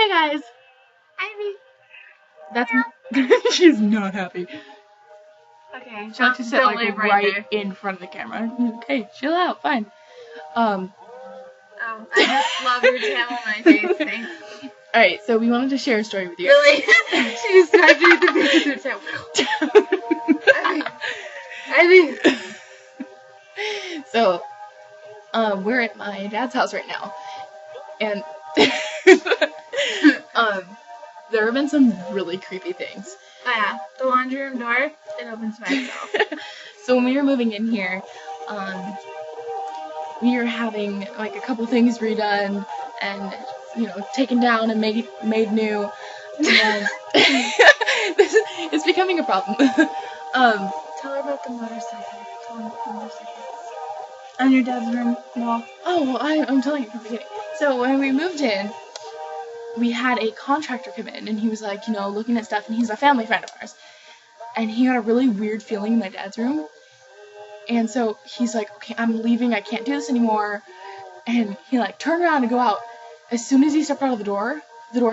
Hey guys. Ivy. That's she's not happy. Okay. She likes to sit like right in front of the camera. Okay, chill out, fine. Oh, I just love your tail on my face. Thanks. Alright, so we wanted to share a story with you. Really? She just started doing the face with her tail. Ivy. So, we're at my dad's house right now, and there have been some really creepy things. Oh yeah, the laundry room door, it opens by itself. So when we were moving in here, we were having like a couple things redone and taken down and made new. And it's becoming a problem. Tell her about the motorcycle. Tell her about the motorcycle. On your dad's room wall. Oh, well, I'm telling you from the beginning. So when we moved in, we had a contractor come in, and he was like, looking at stuff, and he's a family friend of ours. And he got a really weird feeling in my dad's room. And so he's like, okay, I'm leaving, I can't do this anymore. And he turned around to go out. As soon as he stepped out of the door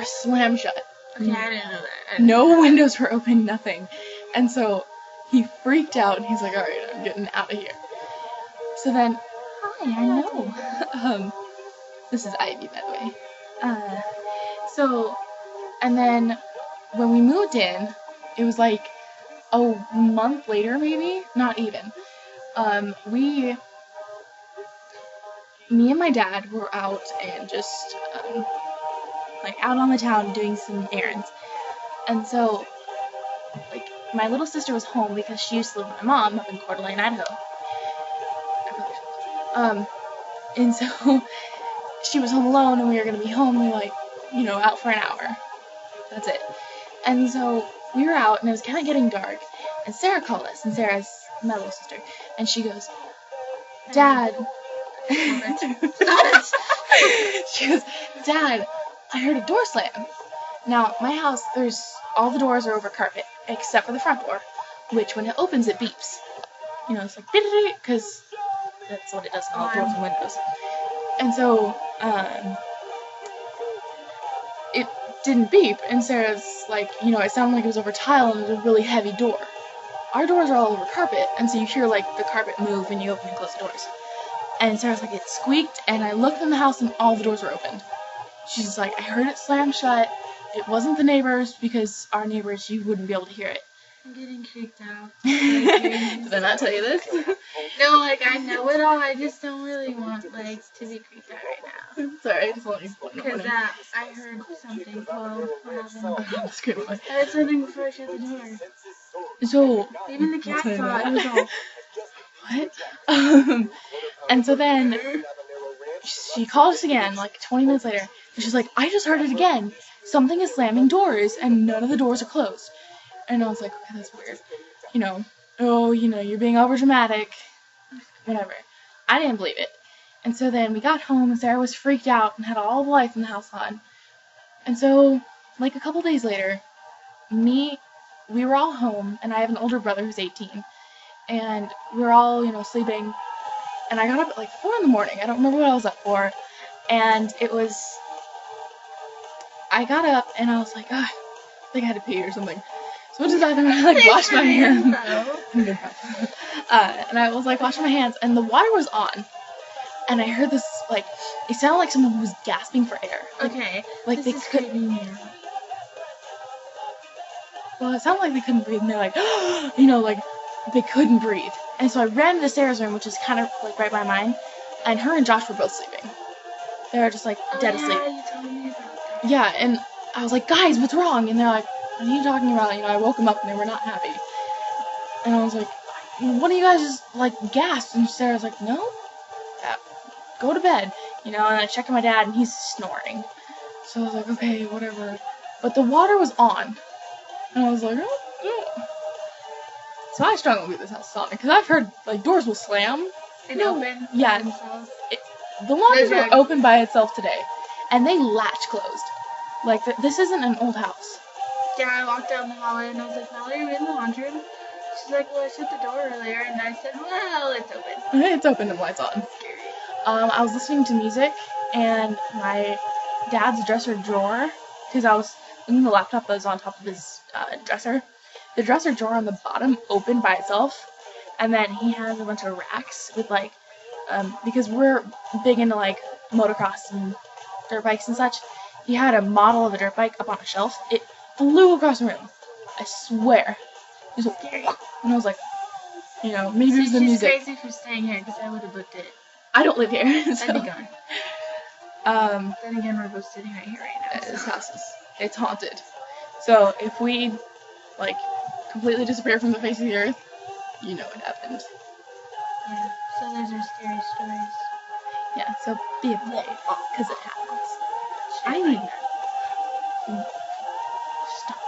slammed shut. Okay, I didn't know that. No windows were open, nothing. And so he freaked out, and he's like, alright, I'm getting out of here. So then, hi, I know. This is Ivy, by the way. And then when we moved in, it was like a month later, maybe? Not even. Me and my dad were out and just, out on the town doing some errands. And so, my little sister was home because she used to live with my mom up in Coeur d'Alene, Idaho. And so she was home alone, and we were going to be home, out for an hour. That's it. And so we were out, and it was kind of getting dark, and Sarah called us, and Sarah's my little sister, and she goes, Dad. She goes, Dad, I heard a door slam. Now, my house, all the doors are over carpet, except for the front door, which when it opens, it beeps. It's like, because that's what it does in all doors and windows. And so, it didn't beep, and Sarah's like, it sounded like it was over tile, and it was a really heavy door. Our doors are all over carpet, and so you hear, the carpet move when you open and close the doors. And Sarah's like, it squeaked, and I looked in the house, and all the doors were open. She's like, I heard it slam shut. It wasn't the neighbors, because our neighbors, you wouldn't be able to hear it. I'm getting creeped out. Did I not tell you this? No, I know it all. I just don't really want, to be creeped out right now. Sorry, I just want to explain it. Because I heard something. Well, what happened? I heard something before I shut the door. So, even the cat saw it. It was all... What? And so then, she called us again, 20 minutes later, and she's like, I just heard it again. Something is slamming doors, and none of the doors are closed. And I was like, okay, that's weird. You're being overdramatic. Whatever. I didn't believe it. And so then we got home, and Sarah was freaked out and had all the lights in the house on. And so, a couple days later, we were all home, and I have an older brother who's 18. And we were all, sleeping. And I got up at 4 in the morning. I don't remember what I was up for. And I got up, and I was like, I think I had to pee or something. So I went to the bathroom, and I washed my hands. And I was washing my hands, and the water was on. And I heard this, it sounded like someone was gasping for air. Okay. They couldn't. Well, it sounded like they couldn't breathe, and they're like, they couldn't breathe. And so I ran to Sarah's room, which is kind of right by mine, and her and Josh were both sleeping. They were just dead asleep. You told me about that. Yeah, and I was like, guys, what's wrong? And they're like, what are you talking about? I woke them up and they were not happy. And I was like, what are you guys just gasped? And Sarah's like, no, go to bed. And I checked on my dad, and he's snoring. So I was like, okay, whatever. But the water was on. And I was like, oh, yeah. So I strongly believe this house is haunted, because I've heard, doors will slam. And open. Yeah. The laundry door opened by itself today. And they latch closed. This isn't an old house. Yeah, I walked down the hallway, and I was like, Mallory, are we in the laundry room? She's like, well, I shut the door earlier. And I said, well, it's open. It's open and lights on. Scary. I was listening to music, and my dad's dresser drawer because the laptop was on top of his dresser. The dresser drawer on the bottom opened by itself, and then he has a bunch of racks with like, because we're big into like motocross and dirt bikes and such. He had a model of a dirt bike up on a shelf. It flew across the room. I swear. It was scary. And I was like, maybe it was the music. She's crazy for staying here because I would have booked it. I don't live here. So. I'd be gone. Then again, we're both sitting right here right now. This house it's haunted. So if we like completely disappear from the face of the earth, you know what happened. Yeah. So those are scary stories. Yeah. So be afraid because it happens. I need that. Stop.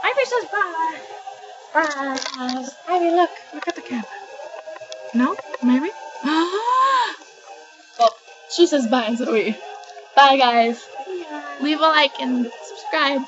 Ivy says bye. Bye. Ivy, look at the camera. No? Maybe? Well, she says bye, and so do we. Bye, guys. Yeah. Leave a like and subscribe.